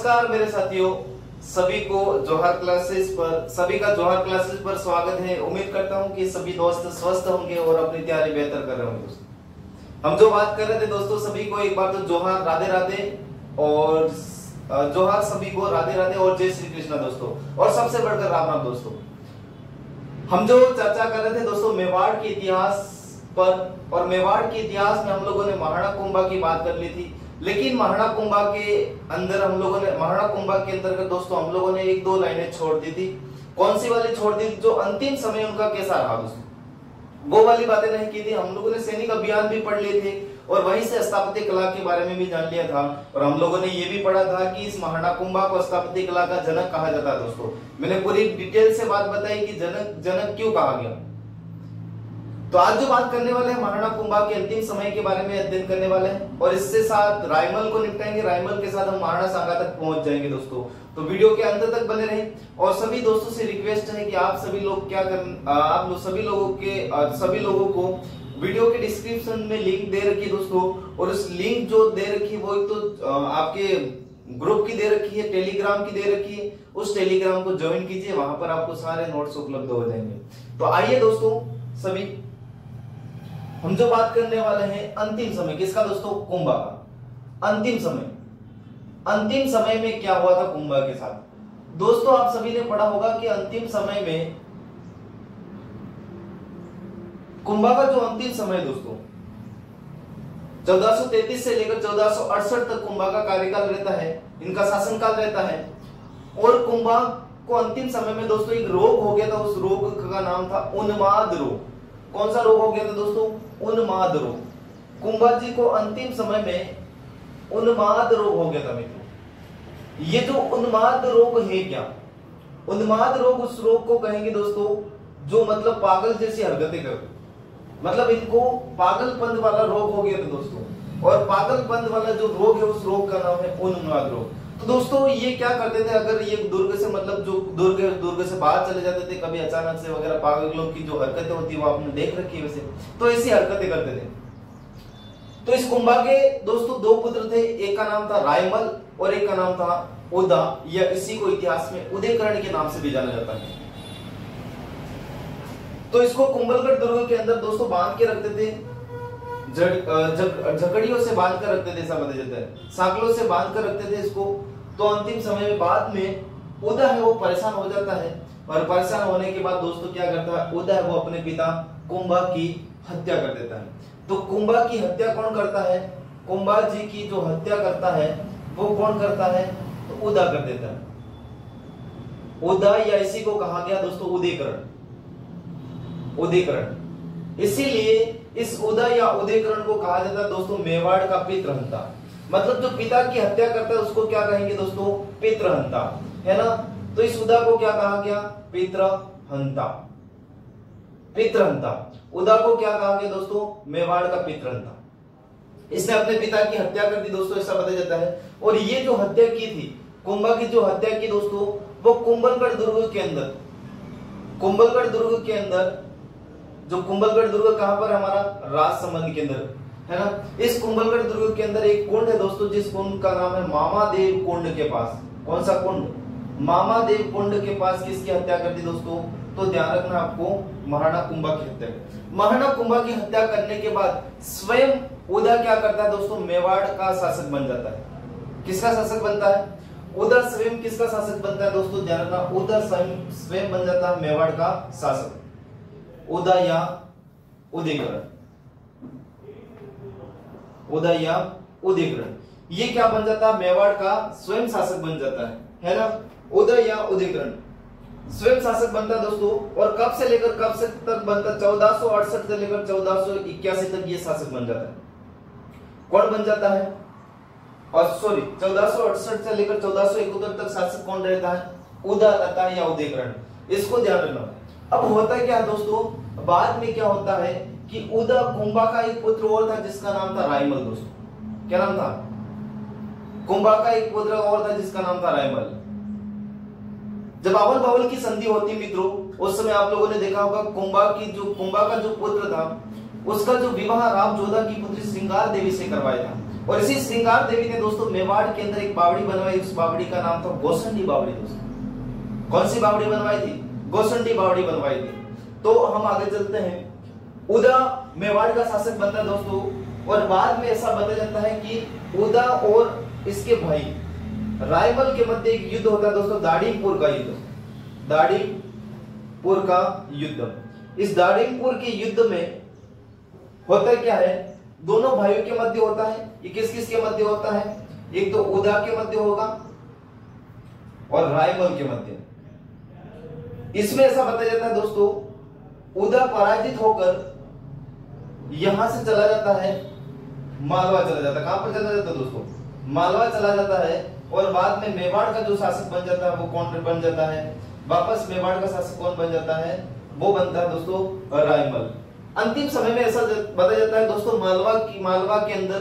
नमस्कार मेरे साथियों, सभी को जोहर क्लासेस पर स्वागत है। उम्मीद करता हूं कि सभी दोस्त स्वस्थ होंगे और अपनी तैयारी बेहतर कर रहे होंगे। दोस्तों हम जो बात कर रहे थे दोस्तों, सभी को एक बार तो जोहर राधे राधे और जोहर सभी को राधे राधे और जय श्री कृष्णा दोस्तों, और सबसे बढ़कर राम राम दोस्तों। हम जो चर्चा कर रहे थे दोस्तों मेवाड़ के इतिहास पर, और मेवाड़ के इतिहास में हम लोगों ने महाराणा कुंभा की बात कर ली थी। लेकिन महाराणा कुंभा के अंतर्गत दोस्तों हम लोगों ने एक दो लाइनें छोड़ दी थी। कौन सी वाली छोड़ दी थी? जो अंतिम समय उनका कैसा रहा दोस्तों, वो वाली बातें नहीं की थी। हम लोगों ने सैनिक अभियान भी पढ़ लिए थे और वहीं से स्थापत्य कला के बारे में भी जान लिया था। और हम लोगों ने ये भी पढ़ा था कि इस महाराणा कुंभा को स्थापत्य कला का जनक कहा जाता है दोस्तों। मैंने पूरी डिटेल से बात बताई कि जनक क्यों कहा गया। तो आज जो बात करने वाले हैं महाराणा कुंभा के अंतिम समय के बारे में अध्ययन करने वाले हैं, और इससे साथ रायमल को निपटाएंगे। रायमल के साथ हम महाराणा सांगा तक पहुंच जाएंगे दोस्तों। तो वीडियो के अंत तक बने रहें। और सभी दोस्तों से रिक्वेस्ट है कि आप सभी लोग सभी लोगों को वीडियो के डिस्क्रिप्शन में लिंक दे रखी है दोस्तों, और उस लिंक जो दे रखी है वो एक तो आपके ग्रुप की दे रखी है, टेलीग्राम की दे रखी है। उस टेलीग्राम को ज्वाइन कीजिए, वहां पर आपको सारे नोट्स उपलब्ध हो जाएंगे। तो आइए दोस्तों, सभी हम जो बात करने वाले हैं अंतिम समय किसका दोस्तों? कुंभा का अंतिम समय में क्या हुआ था कुंभा के साथ दोस्तों? आप सभी ने पढ़ा होगा कि अंतिम समय में कुंभा का जो अंतिम समय दोस्तों 1433 से लेकर 1468 तक कुंभा का कार्यकाल रहता है, इनका शासनकाल रहता है। और कुंभा को अंतिम समय में दोस्तों एक रोग हो गया था। उस रोग का नाम था उन्माद रोग। कौन सा रोग हो गया था दोस्तों? उन्माद रोग। कुंभा जी को अंतिम समय में उन्माद रोग हो गया था मित्रों। ये जो उन्माद रोग है क्या? उन्माद रोग उस रोग को कहेंगे दोस्तों जो मतलब पागल जैसी हरकतें करते, मतलब इनको पागलपन वाला रोग हो गया था दोस्तों। और पागलपन वाला जो रोग है उस रोग का नाम है उन्माद रोग। तो दोस्तों ये क्या करते थे, अगर ये दुर्ग से मतलब जो दुर्ग से बाहर चले जाते थे कभी अचानक से वगैरह, पागलों की जो हरकतें होती है वो आपने देख रखी है वैसे, तो ऐसी हरकतें करते थे। तो इस कुंभा के दोस्तों दो पुत्र थे, एक का नाम था रायमल और एक का नाम था उदा, या इसी को इतिहास में उदयकर्ण के नाम से भी जाना जाता है। तो इसको कुंभलगढ़ दुर्ग के अंदर दोस्तों बांध के रखते थे, झकड़ियों से बांध कर रखते थे, ऐसा बताया जाता है, सांकलों से बांध कर रखते थे इसको। तो अंतिम समय में बाद में उदा है वो परेशान हो जाता है, और परेशान होने के बाद दोस्तों क्या करता है उदा है वो अपने पिता कुंभा की हत्या कर देता है। तो कुंभा की हत्या कौन करता है? कुंभा जी की जो हत्या करता है वो कौन करता है? तो उदा कर देता है। उदा या इसी को कहा गया दोस्तों उदयकर्ण। इसीलिए इस उदा या उदयकर्ण को कहा जाता है दोस्तों मेवाड़ का पितृहंता। मतलब जो पिता की हत्या करता है उसको क्या कहेंगे दोस्तों? पितृहंता, है ना। तो इस उदा को क्या कहा गया? पितृहंता। उदा को क्या कहा गया दोस्तों? मेवाड़ का पितृहंता। इसने अपने पिता की हत्या कर दी दोस्तों, ऐसा बताया जाता है। और ये जो हत्या की थी, कुंभा की जो हत्या की दोस्तों, वो कुंभलगढ़ दुर्ग के अंदर, जो कुंभलगढ़ दुर्ग कहां पर? हमारा राजसमंद के अंदर, है ना। इस कुंभलगढ़ दुर्ग के अंदर एक कुंड है दोस्तों, जिस कुंड का नाम है मामादेव कुंड के पास। कौन सा कुंड? मामादेव कुंड के पास किसकी हत्या कर दी दोस्तों? तो ध्यान रखना आपको, महाराणा कुंभा की हत्या। महाराणा कुंभा की हत्या करने के बाद स्वयं उदा क्या करता है दोस्तों? मेवाड़ का शासक बन जाता है। किसका शासक बनता है? उदा स्वयं किसका शासक बनता है दोस्तों? ध्यान रखना, उदा स्वयं बन जाता है मेवाड़ का शासक। उदा या उदयकर्ण ये क्या बन जाता है? मेवाड़ का स्वयं शासक बन जाता है ना। उदा या उदयकर्ण स्वयं शासक बनता है दोस्तों। और कब से लेकर कब से तक बनता है? 1468 से लेकर 1481 तक ये शासक बन जाता है। कौन बन जाता है? और सॉरी 1468 से लेकर 1471 तक शासक कौन रहता है? उदा रहता है या उदयकर्ण। इसको ध्यान रखना। अब होता क्या दोस्तों, बाद में क्या होता है कि उदा कुंभा का एक पुत्र और था जिसका नाम था रायमल दोस्तों। क्या नाम था? कुंभा का एक पुत्र और था जिसका नाम था रायमल। जब आवल बावल की संधि होती मित्रों, उस समय आप लोगों ने देखा होगा कुंभा का जो पुत्र था उसका जो विवाह राम जोधा की पुत्री श्रृंगार देवी से करवाया था। और इसी श्रृंगार देवी ने दोस्तों मेवाड़ के अंदर एक बावड़ी बनवाई, उस बावड़ी का नाम था गोसंडी बावड़ी। दोस्तों कौन सी बावड़ी बनवाई थी? गोसंडी बावड़ी बनवाई थी। तो हम आगे चलते हैं। उदा मेवाड़ का शासक बनता है दोस्तों, और बाद में ऐसा बताया जाता है कि उदा और इसके भाई रायमल के मध्य एक युद्ध होता है दोस्तों, दाड़ीमपुर का युद्ध। दाड़ीमपुर का युद्ध, इस दाड़ीमपुर के युद्ध में होता क्या है, दोनों भाइयों के मध्य होता है। ये किस किस के मध्य होता है? एक तो उदा के मध्य होगा और रायमल के मध्य। इसमें ऐसा बताया जाता है दोस्तों, उदा पराजित होकर यहां से चला जाता है, मालवा चला जाता है। कहां पर चला जाता है दोस्तों? मालवा चला जाता है, और बाद में मेवाड़ का जो शासक बन जाता है वो कौन बन जाता है? वापस मेवाड़ का शासक कौन बन जाता है? वो बनता है दोस्तों रायमल। अंतिम समय में ऐसा बताया जाता है दोस्तों, मालवा के अंदर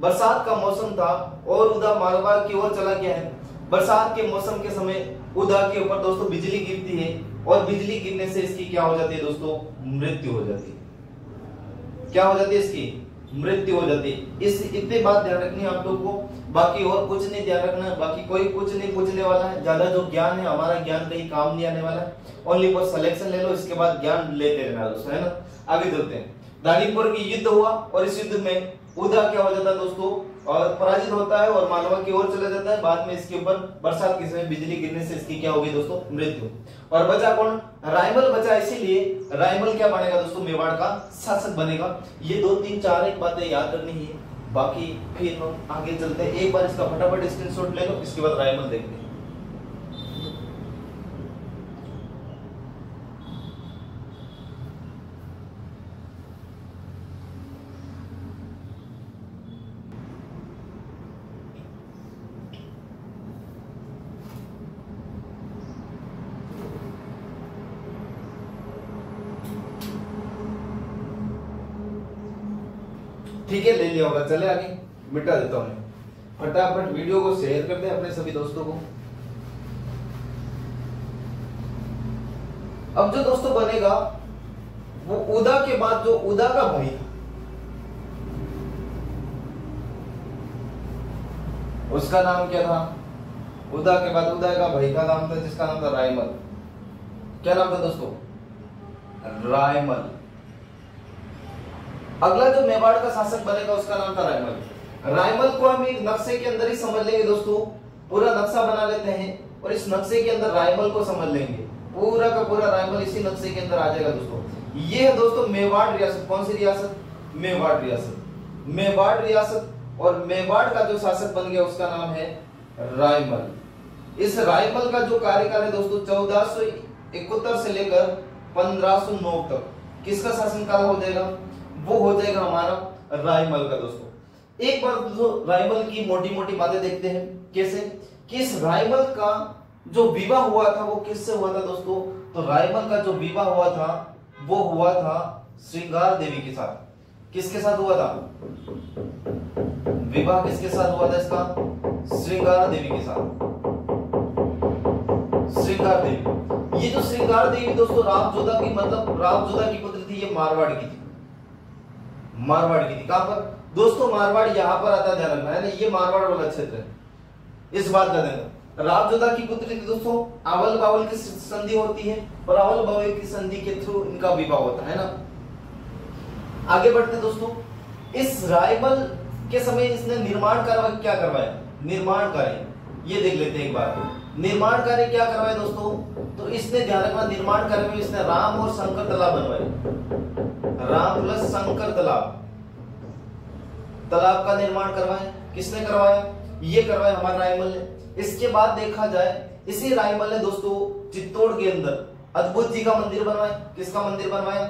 बरसात का मौसम था और उदा मालवा की ओर चला गया है। बरसात के मौसम के समय उदा के ऊपर दोस्तों बिजली गिरती है, और बिजली गिरने से इसकी क्या हो जाती है दोस्तों? मृत्यु हो जाती है। क्या हो जाती है? इसकी मृत्यु हो जाती है। इस इतनी बात ध्यान रखनी है आप लोगों को, बाकी और कुछ नहीं ध्यान रखना है। बाकी कोई कुछ नहीं पूछने वाला है, ज्यादा जो ज्ञान है हमारा ज्ञान कहीं काम नहीं आने वाला है। ओनली फॉर सिलेक्शन ले लो, इसके बाद ज्ञान लेते रहना दोस्तों, है ना। आगे चलते हैं। दाड़ीमपुर की युद्ध हुआ, और इस युद्ध में उदा क्या हो जाता है दोस्तों? और पराजित होता है और मालवा की ओर चला जाता है। बाद में इसके ऊपर बरसात के समय बिजली गिरने से इसकी क्या होगी दोस्तों? मृत्यु। और बचा कौन? रायमल बचा, इसीलिए रायमल क्या बनेगा दोस्तों? मेवाड़ का शासक बनेगा। ये 2 3 4 एक बातें याद करनी है, बाकी फिर हम आगे चलते हैं। एक बार इसका फटाफट स्क्रीनशॉट ले लो, इसके बाद रायमल देखते हैं। ठीक है, ले लिया होगा। चले आगे, मिटा देता हूं। फटाफट वीडियो को शेयर कर दे अपने सभी दोस्तों को। अब जो दोस्तों बनेगा वो उदा के बाद जो उदा का भाई था, उसका नाम क्या था? उदा के बाद उदा का भाई का नाम था, जिसका नाम था रायमल। क्या नाम था दोस्तों? रायमल। अगला जो मेवाड़ का शासक बनेगा उसका नाम था रायमल। रायमल को हम एक नक्शे के अंदर ही समझ लेंगे दोस्तों, पूरा नक्शा बना लेते हैं और इस नक्शे के अंदर रायमल को समझ लेंगे। पूरा का पूरा रायमल इसी नक्शे के अंदर आ जाएगा दोस्तों। ये है दोस्तों मेवाड़ रियासत। कौन सी रियासत? मेवाड़ रियासत। मेवाड़ रियासत, और मेवाड़ का जो शासक बन गया उसका नाम है रायमल। इस रायमल का जो कार्यकाल है दोस्तों 1471 से लेकर 1509 तक किसका शासनकाल हो जाएगा? वो हो जाएगा हमारा रायमल का दोस्तों। एक बार दोस्तों रायमल की मोटी मोटी बातें देखते हैं। कैसे? कि इस रायमल का जो विवाह हुआ था वो किससे हुआ था दोस्तों? तो रायमल का जो विवाह हुआ था वो हुआ था श्रृंगार देवी के साथ। किसके साथ हुआ था विवाह? किसके साथ हुआ था इसका? श्रृंगार देवी के साथ। श्रृंगार देवी, ये जो श्रृंगार देवी दोस्तों रामजोधा की, मतलब रामजोधा की पुत्री थी। ये मारवाड़ की थी, मारवाड़ की थी। कहां पर दोस्तों? मारवाड़ यहां पर आता, ध्यान रखना है ना, ये मारवाड़ वाला क्षेत्र है, इस बात का ध्यान। रामजोधा की पुत्री थी दोस्तों। आवल बावल की संधि होती है और आवल बावल की संधि के थ्रू इनका विवाह होता है ना। आगे बढ़ते दोस्तों। इस रायमल के समय इसने निर्माण कार्य क्या करवाया? निर्माण कार्य ये देख लेते हैं एक बार। निर्माण कार्य क्या करवाया दोस्तों? तो इसने ध्यान रखना, निर्माण कार्य में इसने राम और शंकर तालाब बनवाए। राम प्लस शंकर तालाब, तालाब का निर्माण करवाया। किसने करवाया? ये करवाया हमारा रायमल ने। इसके बाद देखा जाए, इसी रायमल ने दोस्तों चित्तौड़ के अंदर अद्भुत जी का मंदिर बनवाया। किसका मंदिर बनवाया?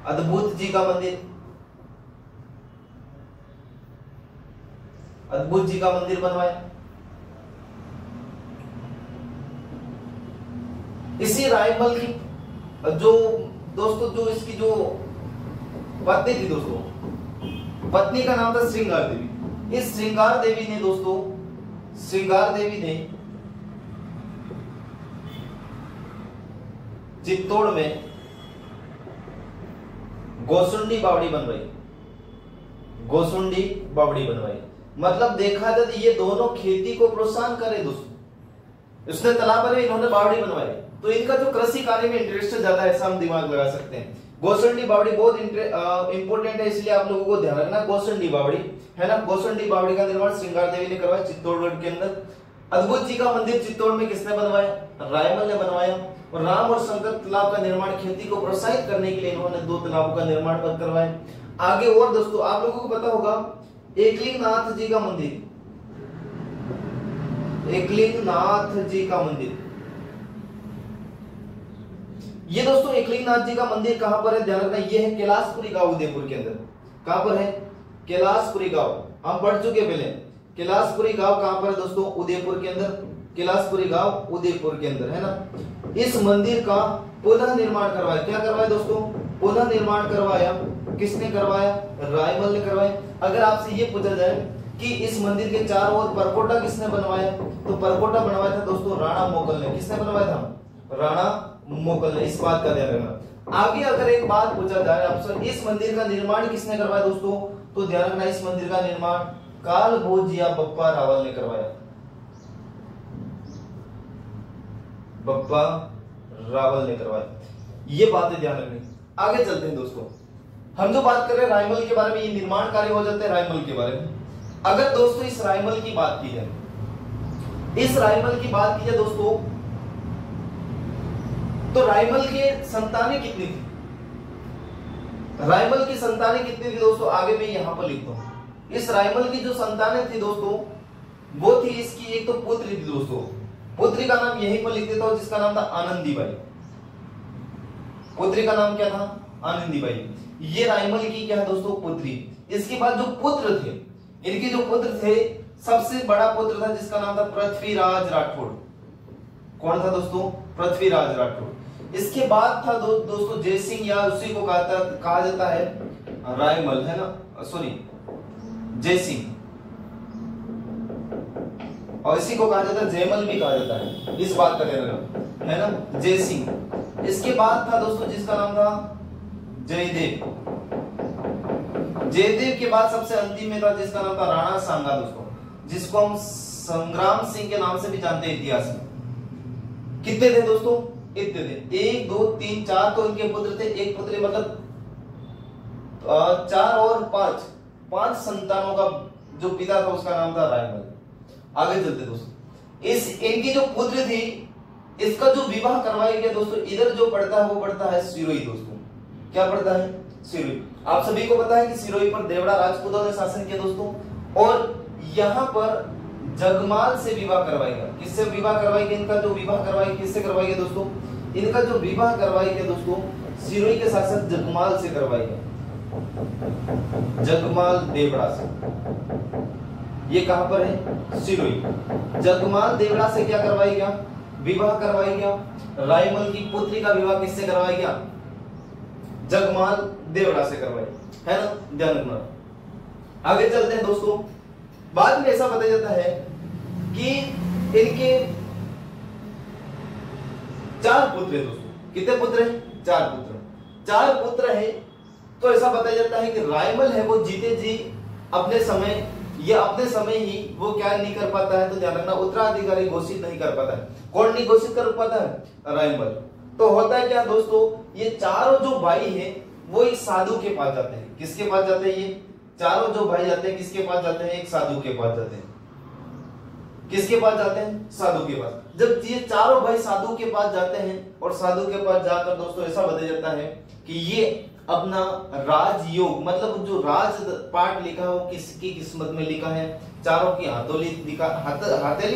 अद्भुत जी का मंदिर। अद्भुत जी का मंदिर बनवाया। इसी रायमल की जो दोस्तों जो इसकी जो पत्नी थी दोस्तों, पत्नी का नाम था श्रृंगार देवी। इस श्रृंगार देवी ने दोस्तों, श्रृंगार देवी ने चित्तौड़ में गोसुंडी बावड़ी बनवाई। गोसुंडी बावड़ी बनवाई। मतलब देखा जाए तो ये दोनों खेती को प्रोत्साहन करे दोस्तों। उसने तालाब बनाए, इन्होंने बावड़ी बनवाई, तो इनका जो कृषि कार्य में इंटरेस्ट ज्यादा है, ऐसा हम दिमाग लगा सकते हैं। गोसुंडी बावड़ी बहुत इंपॉर्टेंट है, इसलिए आप लोगों को ध्यान रखना। गोसुंडी बावड़ी है ना, गोसुंडी बावड़ी का निर्माण श्रृंगार देवी ने करवाया चित्तौड़गढ़ के अंदर। अद्भुत जी का मंदिर चित्तौड़ में किसने बनवाया? रायमल ने बनवाया। और राम और शंकर तालाब का निर्माण खेती को प्रोत्साहित करने के लिए इन्होंने 2 तालाबों का निर्माण करवाया। आगे और दोस्तों आप लोगों को पता होगा एकलिंगनाथ जी का मंदिर, एकलिंगनाथ जी का मंदिर, ये दोस्तों एकलिंगनाथ जी का मंदिर कहां पर है ध्यान रखना, ये है कैलाशपुरी गांव उदयपुर के अंदर। कहां पर है? कैलाशपुरी गांव, हम पढ़ चुके पहले। कैलाशपुरी गांव कहां पर है दोस्तों? उदयपुर के अंदर। कैलाशपुरी गांव उदयपुर के अंदर है ना। इस मंदिर का पुनः निर्माण करवाया, क्या करवाया दोस्तों? पुनः निर्माण करवाया। किसने करवाया? रायमल ने करवाया। अगर आपसे ये पूछा जाए कि इस मंदिर के चारों ओर परकोटा किसने बनवाया, तो परकोटा बनवाया था दोस्तों राणा मोगल ने। किसने बनवाया था? राणा मोगल ने। इस बात का ध्यान रखना। आगे अगर एक बात पूछा जाए आपसे, इस मंदिर का निर्माण किसने करवाया दोस्तों, तो ध्यान रखना इस मंदिर का निर्माण कालभोजिया बप्पा रावल ने करवाया। बप्पा रावल ने करवाया, ये बातें ध्यान रखनी। आगे चलते हैं दोस्तों, हम जो बात कर रहे हैं रायमल के बारे में, ये निर्माण कार्य हो जाते हैं रायमल के बारे में। अगर दोस्तों इस रायमल की बात की जाए, इस रायमल की बात की जाए दोस्तों, तो रायमल के संतानें कितनी थी? रायमल की संतानें कितनी थी दोस्तों? आगे मैं यहां पर लिखता हूं। इस रायमल की जो संतानें थी दोस्तों, वो थी इसकी एक तो पुत्री थी दोस्तों, पुत्री का नाम यहीं पर लिख देता हूं, जिसका नाम था आनंदीबाई। पुत्री का नाम क्या था? आनंदीबाई। ये रायमल की क्या है दोस्तों? पुत्री। इसके बाद जो पुत्र थे, इनके जो पुत्र थे, सबसे बड़ा पुत्र था जिसका नाम था पृथ्वीराज राठौड़। कौन था दोस्तों? पृथ्वीराज राठौड़। इसके बाद था दोस्तों जयसिंह, या उसी को कहा जाता है रायमल, है ना, सॉरी जयसिंह, और इसी को कहा जाता है जयमल भी कहा जाता है, इस बात का ध्यान रखना, है ना, जयसिंह। इसके बाद था दोस्तों जिसका नाम था जयदेव। जयदेव के बाद सबसे अंतिम में था जिसका नाम था राणा सांगा दोस्तों, जिसको हम संग्राम सिंह के नाम से भी जानते हैं इतिहास में। कितने थे दोस्तों? इतने थे, 1 2 3 4 तो इनके पुत्र थे, एक पुत्री, मतलब 4 और 5 संतानों का जो पिता था उसका नाम था रायमल। आगे चलते दोस्तों, इनकी जो पुत्र थी, इसका जो विवाह करवाया गया दोस्तों, इधर जो पड़ता है वो पड़ता है सिरोही दोस्तों। क्या पड़ता है? सिरोही। आप सभी को पता है कि सिरोही पर देवड़ा राजपूतों ने शासन किया दोस्तों, और यहां पर जगमाल से विवाह करवाया गया। किससे विवाह करवाया गया? इनका जो विवाह करवाया, किससे करवाया गया दोस्तों? इनका जो विवाह करवाया गया दोस्तों, सिरोही के शासक जगमाल से करवाया गया, जगमाल देवड़ा से। ये कहां पर है? सिरोही। जगमाल देवड़ा से क्या करवाया गया? विवाह करवाया गया। रायमल की पुत्री का विवाह किससे करवाया गया? जगमाल देवड़ा से करवाया, है ना, ध्यान रखना। आगे चलते हैं दोस्तों, बाद में ऐसा बताया जाता है कि इनके 4 पुत्र हैं दोस्तों। कितने पुत्र हैं? 4 पुत्र। 4 पुत्र हैं, तो ऐसा बताया जाता है कि रायमल है वो जीते जी अपने समय ही वो क्या नहीं कर पाता है, तो ध्यान रखना, उत्तराधिकारी घोषित नहीं कर पाता है। कौन नहीं घोषित कर पाता है? रायमल। तो होता है क्या दोस्तों, ये चारों जो भाई हैं वो एक साधु के पास जाते हैं। किसके पास जाते हैं? ये चारों जो भाई जाते हैं किसके पास जाते हैं? एक साधु के पास जाते हैं। किसके पास जाते हैं? साधु के पास। जब ये चारों भाई साधु के पास जाते हैं, और साधु के पास जाकर दोस्तों ऐसा बताया जाता है कि ये अपना राजयोग, मतलब जो राज पाठ लिखा है वो किसकी किस्मत में लिखा है, चारों की हथेली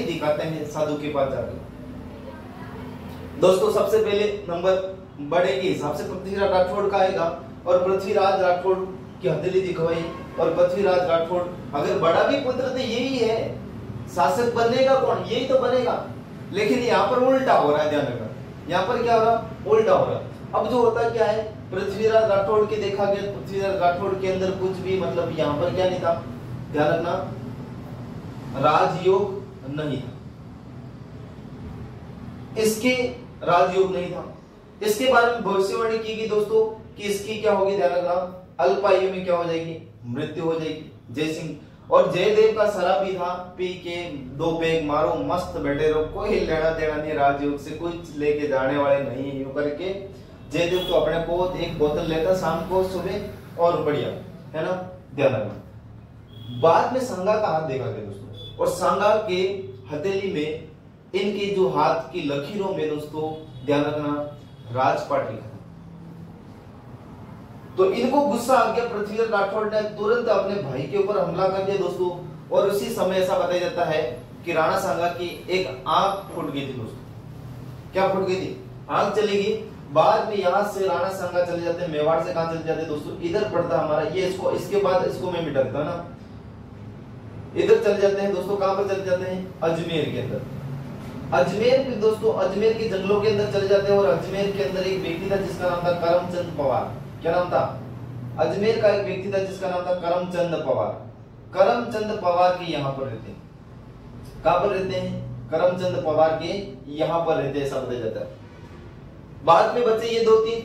दिखाते हैं साधु के पास जाकर। दोस्तों सबसे पहले नंबर बड़े के हिसाब से पृथ्वीराज राठौड़ का आएगा, और पृथ्वीराज राठौड़ की हथेली दिखवाई, और पृथ्वीराज राठौड़ अगर बड़ा भी पुत्र तो यही है, शासक बनेगा कौन? यही तो बनेगा। लेकिन यहाँ पर उल्टा हो रहा है, ध्यान रखना, यहाँ पर क्या हो रहा? उल्टा हो रहा है। अब जो होता क्या है, पृथ्वीराज राठौड़ के देखा गया, पृथ्वीराज राठौड़ के अंदर कुछ भी, मतलब यहाँ पर क्या नहीं था, ध्यान रखना, राजयोग नहीं था, इसके राजयोग नहीं था। इसके बारे में भविष्यवाणी की गई दोस्तों कि इसकी क्या होगी, ध्यान रखना, अल्पायु में क्या हो जाएगी? मृत्यु हो जाएगी। जय सिंह और जयदेव का शराब भी था, पी के 2 पैग मारो मस्त बैठे रहो, कोई लेना देना नहीं, राजयोग से कुछ लेके जाने वाले नहीं है। यूं करके जयदेव तो अपने को 1 बोतल लेता शाम को सुबह और बढ़िया, है ना, ध्यान रखना। बाद में सांगा का हाथ देखा गया दोस्तों, और सांगा के हथेली में इनके जो हाथ की लकीरों में दोस्तों ध्यान रखना राजपाट लिखा। तो इनको गुस्सा आ गया, पृथ्वीराज राठौड़ ने तुरंत अपने भाई के ऊपर हमला कर दिया दोस्तों। और उसी समय ऐसा बताया जाता है कि राणा सांगा की एक आंख फूट गई थी दोस्तों। क्या फूट गई थी? आंख चली गई। बाद में यहां से राणा सांगा चले जाते हैं, मेवाड़ से कहां चले जाते हैं दोस्तों, इधर पड़ता हमारा ये, इसको इसके बाद इसको मैं मिटा देता ना, इधर चले जाते हैं दोस्तों। कहां पर चले जाते हैं? अजमेर के अंदर। अजमेर में दोस्तों, अजमेर के जंगलों के अंदर चले जाते हैं। और अजमेर के अंदर एक व्यक्ति था जिसका नाम था करमचंद पवार। क्या नाम था? अजमेर का एक व्यक्ति था जिसका नाम था करमचंद पवार। करमचंद पवार के यहाँ पर रहते हैं। कहां पर रहते हैं? करमचंद पवार के यहाँ पर रहते हैं, ऐसा बताया जाता है। बाद में बचे ये 2-3,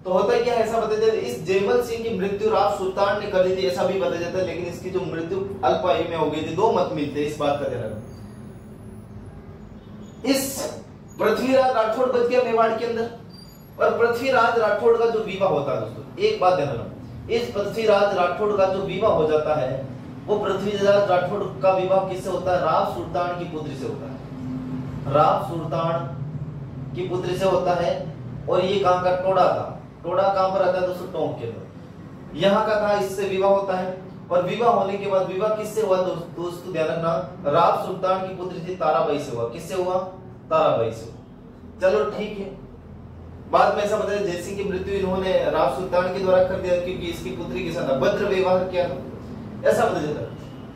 तो होता क्या है ऐसा बताया जाता है। इस जयमल सिंह की मृत्यु राव सुल्तान ने कर ली थी, ऐसा भी बताया जाता है, लेकिन इसकी जो मृत्यु अल्प आयु में हो गई थी। 2 मत मिलते हैं इस बात का ध्यान। इस पृथ्वीराज राठौड़ बच गया मेवाड़ के अंदर, और पृथ्वीराज राठौड़ का जो विवाह होता है दोस्तों, एक बात ध्यान रखना, इस पृथ्वीराज राठौड़ का जो विवाह हो जाता है, वो पृथ्वीराज राठौड़ का विवाह किससे होता है? राव सुल्तान की पुत्री से होता है। राव सुल्तान की पुत्री से होता है। और ये कहां का? टोडा था। टोडा कहां पर आता है दोस्तों? टोंक के अंदर, यहाँ का था। इससे विवाह होता है, और विवाह होने के बाद विवाह किससे हुआ दोस्तों ध्यान रखना, राव सुल्तान की पुत्री थी ताराबाई से हुआ। किससे हुआ? ताराबाई से। चलो ठीक है। बाद में ऐसा बताया जय सिंह की मृत्यु इन्होंने राव सुल्तान के द्वारा कर दिया, क्योंकि इसकी पुत्री के साथ अभद्र व्यवहार किया, ऐसा बताया जाता है।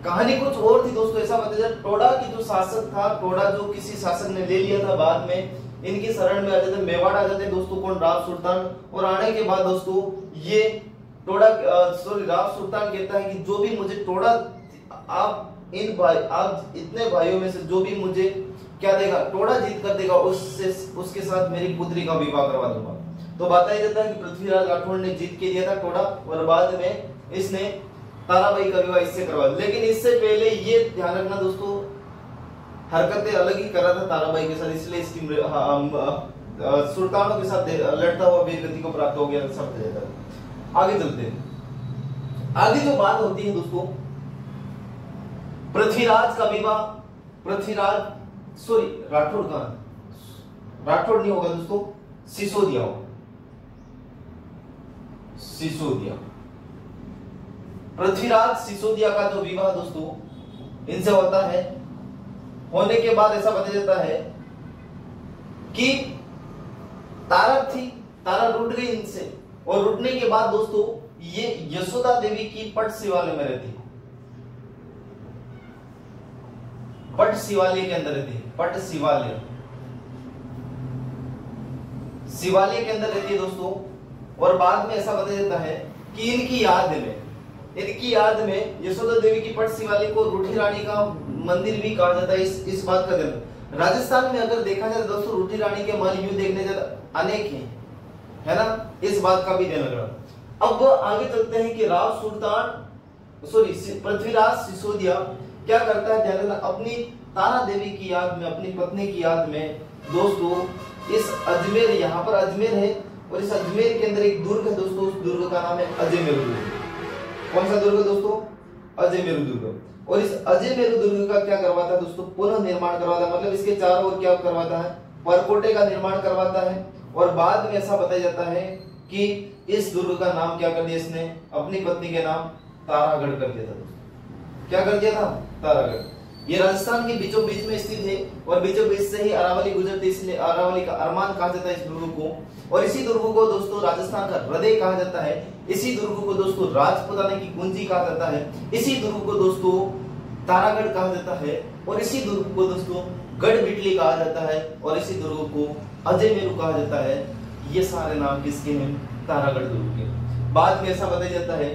कहानी कुछ और थी दोस्तों, ऐसा बताया जाता है टोडा की जो शासक था, टोडा जो किसी शासक ने ले लिया था, बाद में इनकी शरण में आ जाते, मेवाड़ आ जाते दोस्तों, कौन? राव सुल्तान। और आने के बाद दोस्तों ये टोडा राव सुल्तान कहता है कि जो भी मुझे टोडा, आप इन भाई, आप इतने भाइयों में से जो भी मुझे क्या देगा, टोडा जीत कर देगा, उसके साथ मेरी पुत्री का विवाह करवा दूंगा। तो बताया जाता है कि पृथ्वीराज राठौड़ ने जीत के दिया था टोडा, और बाद में इसने ताराबाई का विवाह इससे करवा दिया। लेकिन इससे पहले ये ध्यान रखना दोस्तों, हरकतें अलग ही कर रहा था ताराबाई के साथ, इसलिए इसकी सुल्तानों के साथ लड़ता हुआ वीरगति को प्राप्त हो गया, सब। आगे चलते हैं। आगे जो बात होती है दोस्तों, पृथ्वीराज का विवाह, पृथ्वीराज राठौड़ का, राठौड़ नहीं होगा दोस्तों, सिसोदिया होगा। सिसोदिया, पृथ्वीराज सिसोदिया का जो विवाह दोस्तों इनसे होता है। होने के बाद ऐसा बताया जाता है कि तारा थी, तारा रुट गई इनसे, और रुटने के बाद दोस्तों ये यशोदा देवी की पट शिवालय में रहती है। पट शिवालय के अंदर रहती है, पट शिवालय, शिवालय के अंदर रहती है दोस्तों। और बाद में ऐसा बताया जाता है कि इनकी याद में यशोदा देवी की पट शिवालय को रूठी रानी का मंदिर भी कहा जाता है। इस बात का ध्यान। राजस्थान में अगर देखा जाए दोस्तों, रूठी रानी के महल यूं देखने जाए अनेक हैं, है ना, इस बात का भी ध्यान रखना। अब आगे चलते हैं कि राव सुल्तान पृथ्वीराज सिसोदिया क्या करता है, ध्यान रखना, अपनी तारा देवी की याद में, अपनी पत्नी की याद में दोस्तों, इस अजमेर, यहाँ पर अजमेर है, और इस अजमेर के अंदर एक दुर्ग है दोस्तों, उस दुर्ग का नाम है अजय मेरू दुर्ग। कौन सा दुर्ग दोस्तों? अजय मेरू दुर्ग। और इस अजय मेरू दुर्ग का क्या करवाता है दोस्तों? पुनः निर्माण करवाता है, मतलब इसके चारों ओर क्या करवाता है? परकोटे का निर्माण करवाता है। और बाद में ऐसा बताया जाता है कि इस दुर्ग का नाम क्या कर दिया इसने? अपनी पत्नी के नाम तारागढ़ कर दिया था दोस्तों। क्या कर दिया था? तारागढ़। ये राजस्थान के बीचों बीच में स्थित है, और बीचों बीच से ही अरावली गुजरती, इसलिए अरावली का अरमान कहा जाता है इस दुर्ग को। और इसी दुर्ग को दोस्तों राजस्थान का हृदय कहा जाता है। इसी दुर्ग को दोस्तों राजपुताना की कुंजी कहा जाता है। इसी दुर्ग को दोस्तों तारागढ़ कहा जाता है, और इसी दुर्ग को दोस्तों गढ़ बिटली कहा जाता है, और इसी दुर्ग को अजय मेरू कहा जाता है। ये सारे नाम किसके हैं? तारागढ़ दुर्ग के। बाद में ऐसा बताया जाता है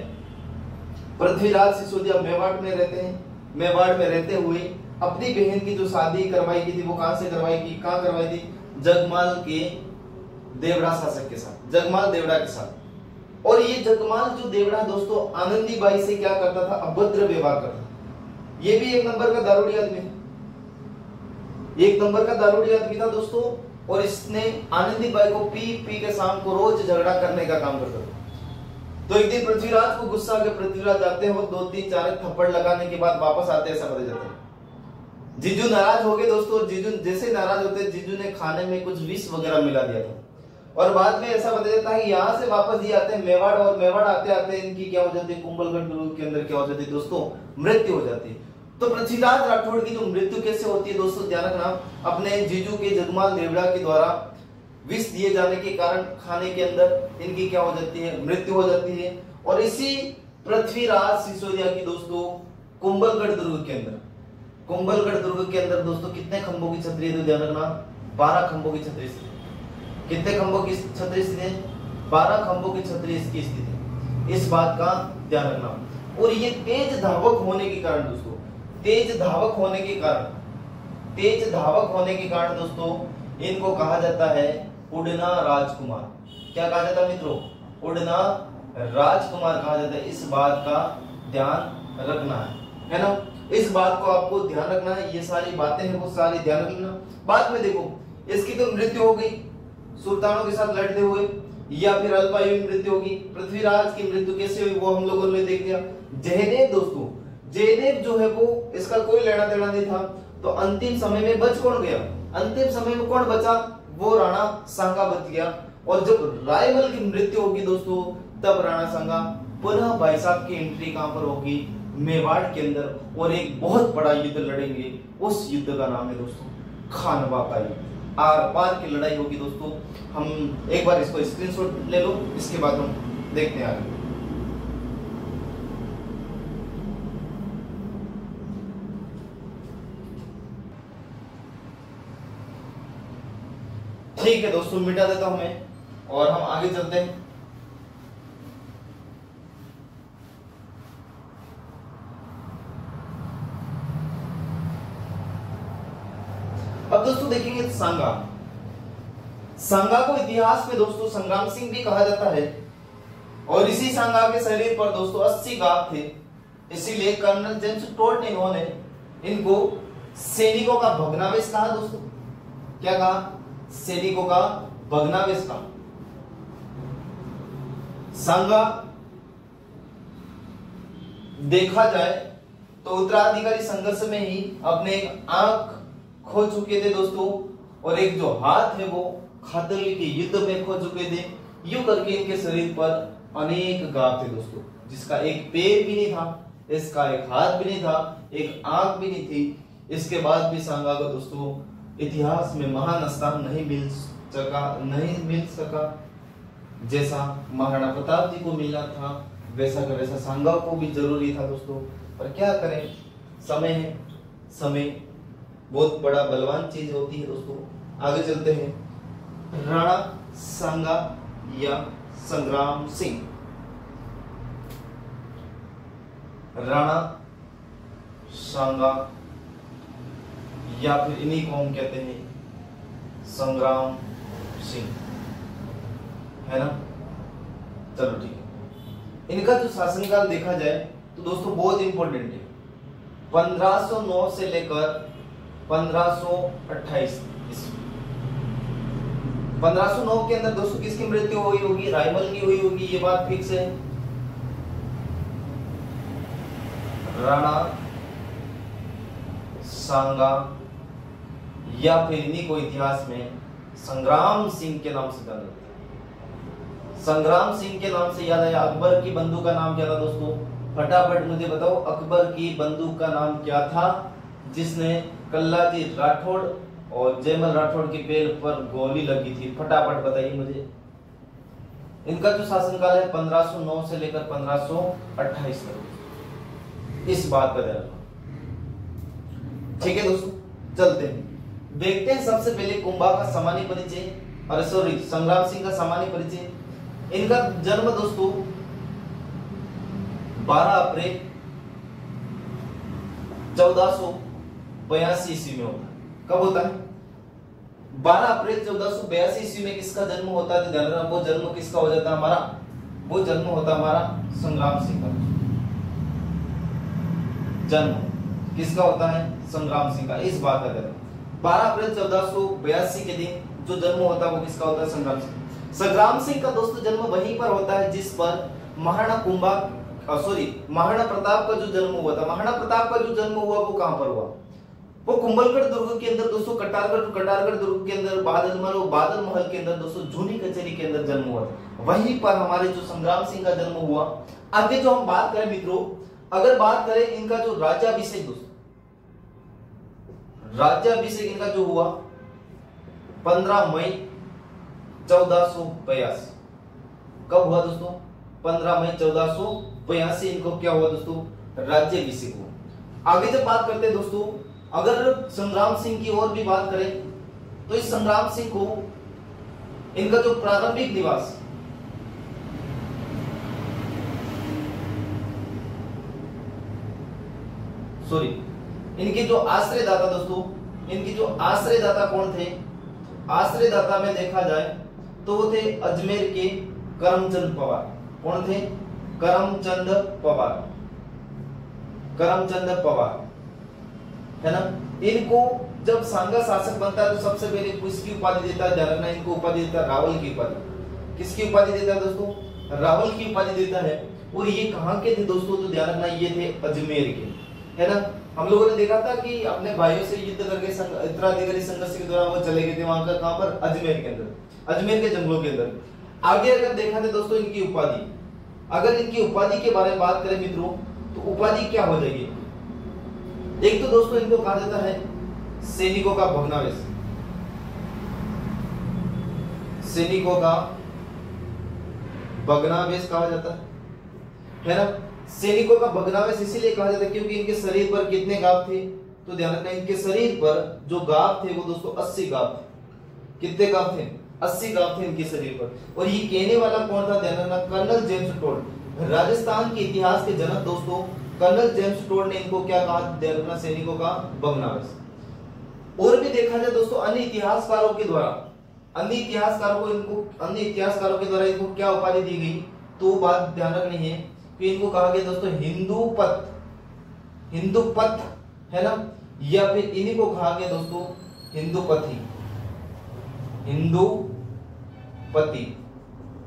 पृथ्वीराज सिसोदिया मेवाड़ में रहते हैं। मेवाड़ में रहते हुए अपनी बहन की जो शादी करवाई की थी, वो कहां से करवाई की? कहां करवाई थी? जगमाल के देवड़ा शासक के साथ, जगमाल देवड़ा के साथ। और ये जगमाल जो देवड़ा दोस्तों आनंदी बाई से क्या करता था, अभद्र व्यवहार करता था। ये भी एक नंबर का दारूड़ी आदमी है, एक नंबर का दारूड़ी आदमी था दोस्तों। और इसने आनंदी बाई को पी पी के शाम को रोज झगड़ा करने का काम करता था। तो एक दिन पृथ्वीराज को गुस्सा आ गया, पृथ्वीराज आते हो 2-3-4 थप्पड़ लगाने के बाद वापस आते ऐसा बताया जाता है। जीजू नाराज हो गए दोस्तों। जीजू जैसे नाराज होते, जीजू ने खाने में कुछ विष वगैरह मिला दिया था। और बाद में ऐसा बताया जाता है कि यहाँ से वापस ये आते हैं मेवाड़, और मेवाड़ आते आते इनकी क्या हो जाती है, कुंभलगढ़ दुर्ग के अंदर क्या हो जाती है दोस्तों, मृत्यु हो जाती है। तो पृथ्वीराज राठौड़ की जो मृत्यु कैसे होती है दोस्तों, ध्यान रखना, अपने जीजू के जगमाल देवड़ा के द्वारा विष दिए जाने के कारण खाने के अंदर इनकी क्या हो जाती है, मृत्यु हो जाती है। और इसी पृथ्वीराज सिसोदिया की दोस्तों कुंभलगढ़ दुर्ग के अंदर, कुंभलगढ़ दुर्ग के अंदर दोस्तों कितने खंभों की छतरी है, तो ध्यान रखना 12 खंभों की छतरी स्थित है। कितने खंभों की छतरी स्थित है, 12 खंभों की छतरी इसकी स्थित है, इस बात का ध्यान रखना। और ये तेज धावक होने के कारण दोस्तों, तेज धावक होने के कारण, तेज धावक होने के कारण दोस्तों इनको कहा जाता है उड़ना राजकुमार। क्या कहा जाता है मित्रों, उड़ना राजकुमार कहा जाता है। इस बात का ध्यान रखना है ना, इस बात को आपको ध्यान रखना है। ये सारी बातें हैं वो सारी ध्यान रखना। बाद में देखो इसकी तो मृत्यु हो गई सुल्तानों के साथ लड़ते हुए, या फिर अल्पायु में मृत्यु होगी। पृथ्वीराज की मृत्यु कैसे हुई वो हम लोगों ने देख लिया। जयदेव दोस्तों, जयदेव जो है वो इसका कोई लेना देना नहीं था। तो अंतिम समय में बच कौन गया, अंतिम समय में कौन बचा, वो राणा सांगा बच गया। और जब रायमल की मृत्यु होगी दोस्तों तब राणा सांगा पुनः भाई साहब की एंट्री कहां पर होगी, मेवाड़ के अंदर, और एक बहुत बड़ा युद्ध लड़ेंगे। उस युद्ध का नाम है दोस्तों खानवा का युद्ध। आर पार की लड़ाई होगी दोस्तों। हम एक बार इसको स्क्रीनशॉट ले लो, इसके बाद हम देखते हैं आगे। ठीक है दोस्तों, मिटा देता हूं मैं और हम आगे चलते हैं। अब दोस्तों देखेंगे सांगा। सांगा को इतिहास में दोस्तों संग्राम सिंह भी कहा जाता है। और इसी सांगा के शरीर पर दोस्तों 80 घाव थे, इसीलिए कर्नल जेम्स टोड ने इन्होंने इनको सैनिकों का भग्नावशेष कहा दोस्तों। क्या कहा, सैनिकों का भग्नावशेष कहा। सांगा देखा जाए तो उत्तराधिकारी संघर्ष में ही अपने एक आंख खो चुके थे दोस्तों, और एक जो हाथ है वो खातली के युद्ध में खो चुके थे। यूं करके इनके शरीर पर अनेक घाव थे दोस्तों, जिसका एक पैर भी नहीं था, इसका एक हाथ भी नहीं था, एक आंख भी नहीं थी। इसके बाद भी सांगा को दोस्तों इतिहास में महान स्थान नहीं मिल सका। जैसा महाराणा प्रताप जी को मिला था वैसा का वैसा सांगा को भी जरूरी था दोस्तों। पर क्या करें, समय है, समय बहुत बड़ा बलवान चीज होती है दोस्तों। आगे चलते हैं। राणा सांगा या संग्राम सिंह। राणा सांगा या फिर इन्हीं को हम कहते हैं संग्राम सिंह, है ना। चलो ठीक है। इनका जो शासनकाल देखा जाए तो दोस्तों बहुत इंपॉर्टेंट है। 1509 से लेकर 1528 ईस्वी। 1509 के अंदर दोस्तों किसकी मृत्यु हुई होगी, रायमल की हुई होगी, ये बात फिक्स है। राणा सांगा या फिर इन्हीं को इतिहास में संग्राम सिंह के नाम से जाना जाता है। संग्राम सिंह के नाम से याद आया। अकबर की बंदूक का नाम क्या था दोस्तों, फटाफट मुझे बताओ, अकबर की बंदूक का नाम क्या था जिसने कल्लाजी राठौड़ और जयमल राठौड़ के पैर पर गोली लगी थी, फटाफट बताइए मुझे। इनका जो शासनकाल है 1509 से लेकर 1528 तक, इस बात का ध्यान रखो। ठीक है दोस्तों, चलते हैं, देखते हैं सबसे पहले कुंभा का सामान्य परिचय, और सॉरी संग्राम सिंह का सामान्य परिचय। इनका जन्म दोस्तों 12 अप्रैल 1482 ईस्वी में होता है। कब होता है, 12 अप्रैल 1482 ईस्वी में किसका जन्म होता है, ध्यान रखना। वो जन्म किसका हो जाता है, हमारा वो जन्म होता हमारा संग्राम सिंह का। जन्म किसका होता है? संग्राम सिंह का। इस बात का जन्म 12 अप्रैल 1482 के दिन जो जन्म होता है वो किसका होता है? संग्राम सिंह। संग्राम सिंह का दोस्तों जन्म वहीं पर होता है जिस पर महाराणा प्रताप का जो जन्म हुआ था। महाराणा प्रताप का जो जन्म हुआ वो कहां पर हुआ? वो कुंभलगढ़ दुर्ग के अंदर दोस्तों, कटारगढ़ दुर्ग के अंदर, बादल महल के अंदर दोस्तों, जूनी कचहरी के अंदर जन्म हुआ। वहीं पर हमारे जो संग्राम सिंह का जन्म हुआ। आगे जो हम बात करें मित्रों, अगर बात करें इनका जो राज्याभिषेक दोस्तों, राज्याभिषेक इनका जो हुआ 15 मई 1482। कब हुआ दोस्तों? 15 मई 1482 इनको क्या हुआ दोस्तों? राज्याभिषेक हुआ। आगे जब बात करते हैं दोस्तों, अगर संग्राम सिंह की और भी बात करें तो इस संग्राम सिंह को इनका जो प्रारंभिक निवास इनके जो आश्रयदाता दोस्तों, इनके जो आश्रयदाता कौन थे? आश्रयदाता में देखा जाए तो वो थे अजमेर के करमचंद पवार। कौन थे? करमचंद पवार, है ना। इनको जब सांगा शासक बनता है तो सबसे पहले किसकी उपाधि देता है? ध्यान रखना, इनको उपाधि देता है रावल की उपाधि। किसकी उपाधि देता है दोस्तों? रावल की उपाधि देता है। और ये कहां के थे दोस्तों? तो ध्यान रखना, ये थे अजमेर के, है ना। हम लोगों ने देखा था कि अपने भाइयों से युद्ध करके उत्तराधिकारी संघर्ष के दौरान वो चले गए थे वहां का, कहां पर? अजमेर के अंदर, अजमेर के जंगलों के अंदर। आगे अगर देखा जाए दोस्तों इनकी उपाधि, अगर इनकी उपाधि के बारे में बात करें मित्रों तो उपाधि क्या हो जाएगी? एक तो दोस्तों इनको कहा जाता है सैनिकों का भग्नावेश। सैनिकों का भग्नावेश कहा जाता है ना। सैनिकों का भग्नावेश इसीलिए कहा जाता है क्योंकि इनके शरीर पर कितने गाव थे? तो ध्यान रखना, इनके शरीर पर जो गाव थे वो दोस्तों 80 गाव थे। कितने गाव थे? 80 गाव थे इनके शरीर पर। और ये कहने वाला कौन था? ध्यान रखना, कर्नल जेम्स टोड। राजस्थान के इतिहास के जनक दोस्तों कर्नल जेम्स टोड ने इनको क्या कहा? ध्यान रखना, सैनिकों का भग्नावेश। और भी देखा जाए दोस्तों अन्य इतिहासकारों के द्वारा, अन्य इतिहासकारों के द्वारा इनको क्या उपाधि दी गई? तो बात ध्यान रखनी है कि इनको कहा गया दोस्तों हिंदूपथ, है ना, या फिर इन्हीं को कहा गया दोस्तों हिंदूपति।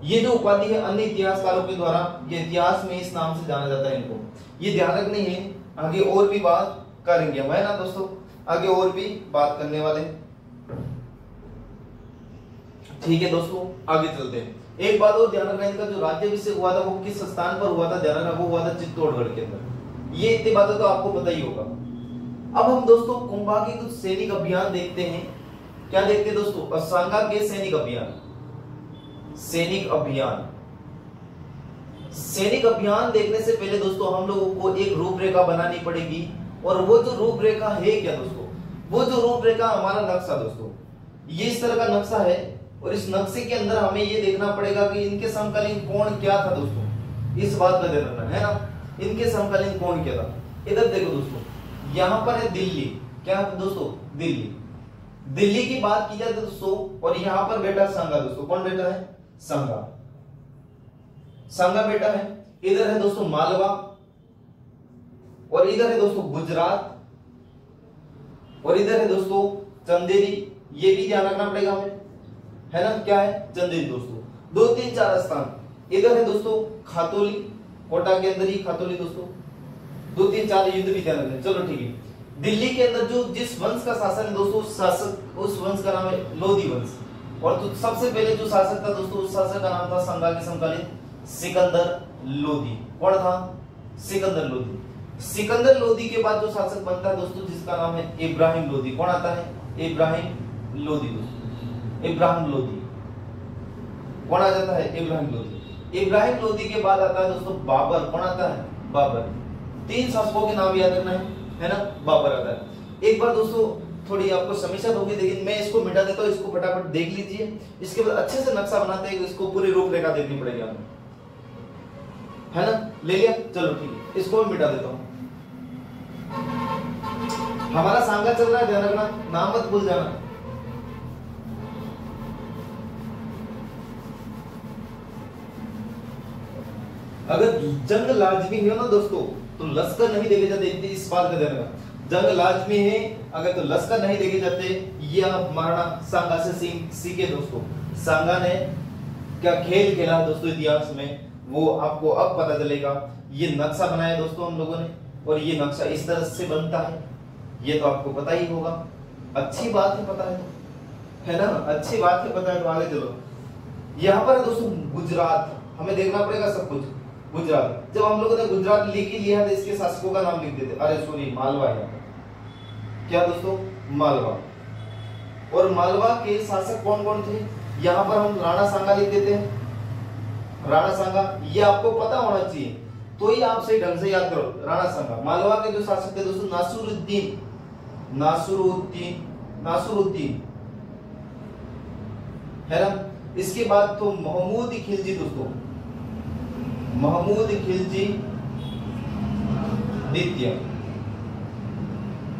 ये जो उपाधि है अन्य इतिहासकारों के द्वारा, ये इतिहास में इस नाम से जाना जाता है इनको। ये ध्यान रखनी है, आगे और भी बात करेंगे, है ना दोस्तों, आगे और भी बात करने वाले। ठीक है दोस्तों, आगे चलते हैं। एक बात और ध्यान रखना, इनका जो राज्याभिषेक हुआ था वो किस स्थान पर हुआ था? ध्यान रखना, वो हुआ था चित्तौड़गढ़ के अंदर। ये इतनी बातें तो आपको पता ही होगा। अब हम दोस्तों कुंभा के कुछ सैनिक अभियान देखते हैं। क्या देखते हैं दोस्तों? सांगा के सैनिक अभियान देखने से पहले दोस्तों हम लोगों को एक रूपरेखा बनानी पड़ेगी। और वो जो रूपरेखा है क्या दोस्तों? वो जो रूपरेखा हमारा नक्शा दोस्तों, ये इस तरह का नक्शा है। और इस नक्शे के अंदर हमें ये देखना पड़ेगा कि इनके समकालीन कोण क्या था दोस्तों। इस बात का ध्यान रखना है ना, इनके समकालीन कोण क्या था। इधर देखो दोस्तों, यहाँ पर है दिल्ली। क्या है दोस्तों? दिल्ली की बात की जाए दोस्तों, और यहाँ पर बेटा सांगा दोस्तों। कौन बेटा है? सांगा बेटा है। इधर है दोस्तों मालवा, और इधर है दोस्तों गुजरात, और इधर है दोस्तों चंदेरी। ये भी ध्यान रखना पड़ेगा हमें, है ना। क्या है? चंदेरी दोस्तों। 2 3 4 स्थान। इधर है दोस्तों खातोली, कोटा के अंदर ही खातोली दोस्तों। 2 3 4 युद्ध भी ध्यान रखना। चलो ठीक है। दिल्ली के अंदर जो जिस वंश का शासन है दोस्तों, उस वंश का नाम है लोधी वंश। और तो सबसे पहले जो शासक था दोस्तों, उस शासक का नाम था सांगा के समकालीन सिकंदर लोधी। कौन था? सिकंदर लोधी। सिकंदर लोधी के बाद जो शासक बनता है दोस्तों, जिसका नाम है इब्राहिम लोधी। कौन आता है? इब्राहिम लोधी दोस्तों। इब्राहिम लोधी कौन आ जाता है? इब्राहिम लोधी। इब्राहिम लोधी के बाद आता है दोस्तों बाबर। कौन आता है? बाबर। 3 शासकों के नाम याद रखना है ना। बाबर आता है। एक बार दोस्तों थोड़ी आपको समस्या होगी, लेकिन मैं इसको मिटा देता हूँ, इसको फटाफट देख लीजिए। इसके बाद अच्छे से नक्शा बनाते हैं, इसको पूरी रूपरेखा देखनी पड़ेगी हमें, है ना। ले लिया? चलो ठीक है, इसको मैं मिटा देता हूँ। हमारा सांगा चल रहा है, ध्यान रखना, नाम मत भूल जाना। अगर जंग लाजमी है ना दोस्तों तो लश्कर नहीं देखे जाते, इस बात का ध्यान रखना। जंग लाजमी है अगर तो लश्कर नहीं देखे जाते। ये आप महाराणा सांगा से सीखे दोस्तों। सांगा ने क्या खेल खेला दोस्तों इतिहास में, वो आपको अब पता चलेगा। ये नक्शा बनाया दोस्तों हम लोगों ने, और ये नक्शा इस तरह से बनता है, ये तो आपको पता ही होगा। अच्छी बात है, पता है ना, अच्छी बात है, पता है। तो आगे चलो, यहाँ पर दोस्तों गुजरात हमें देखना पड़ेगा सब कुछ। गुजरात, जब हम लोगों ने गुजरात लिख लिया तो इसके शासकों का नाम लिख देते, अरे सॉरी मालवा है क्या दोस्तों, मालवा। और मालवा के शासक कौन कौन थे, यहाँ पर हम राणा सांगा लिख देते हैं। राणा सांगा ये आपको पता होना चाहिए, तो ही आप सही ढंग से याद करो। राणा सांगा। मालवा के जो शासक थे दोस्तों नासुरुद्दीन है ना। इसके बाद तो महमूद खिलजी दोस्तों, महमूद खिलजी द्वितीय।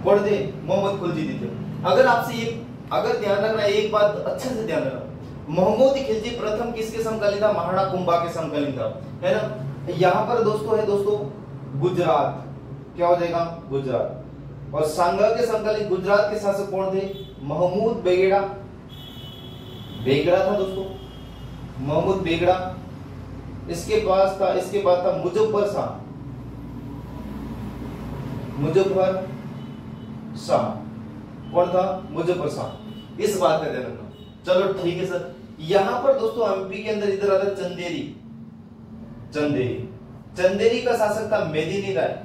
पढ़ दे मोहम्मद खिलजी द्वितीय। अगर आपसे ये अगर ध्यान रखना, एक बात अच्छे से ध्यान रखना, महमूद खिलजी प्रथम किसके समकालीन था, महाराणा कुंभा के समकालीन था, है ना। यहाँ पर दोस्तों है दोस्तों गुजरात, क्या हो जाएगा गुजरात। और सांगा के समकालीन गुजरात के शासक कौन थे, महमूद बेगड़ा था दोस्तों, महमूद बेगड़ा। इसके बाद था मुजफ्फर शाह। कौन था, मुजफ्फर शाह। इस बात का ध्यान रखना। चलो ठीक है सर। यहां पर दोस्तों एमपी के अंदर इधर आता चंदेरी का शासक था मेदिनी राय,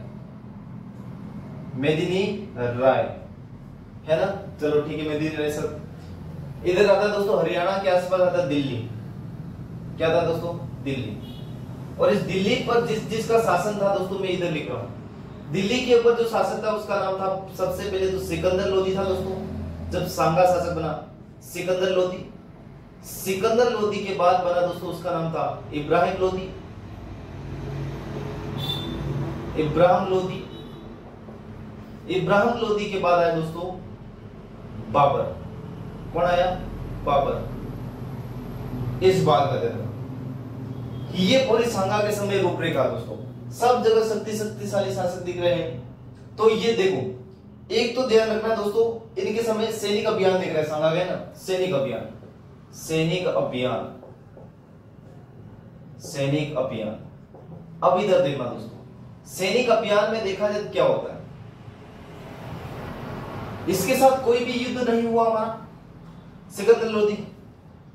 है ना। चलो ठीक है, मेदिनी राय सर। इधर आता दोस्तों हरियाणा के आसपास आता दिल्ली, क्या था दोस्तों, दिल्ली। और इस दिल्ली पर जिसका शासन था दोस्तों, मैं इधर लिख रहा हूं, दिल्ली के ऊपर जो शासक था उसका नाम था सबसे पहले तो सिकंदर लोदी था दोस्तों। जब सांगा शासक बना सिकंदर लोदी के बाद बना दोस्तों उसका नाम था इब्राहिम लोदी के बाद आया दोस्तों बाबर। कौन आया, बाबर। इस बात का ध्यान, ये पूरी सांगा के समय रूपरेखा दोस्तों, सब जगह शक्तिशाली शासक दिख रहे हैं। तो ये देखो, एक तो ध्यान रखना दोस्तों, इनके समय सैनिक अभियान दिख रहा है, सांगा गया ना, सैनिक अभियान। अब इधर देखना दोस्तों, सैनिक अभियान में देखा जाए क्या होता है। इसके साथ कोई भी युद्ध नहीं हुआ हमारा, सिकंदर लोदी।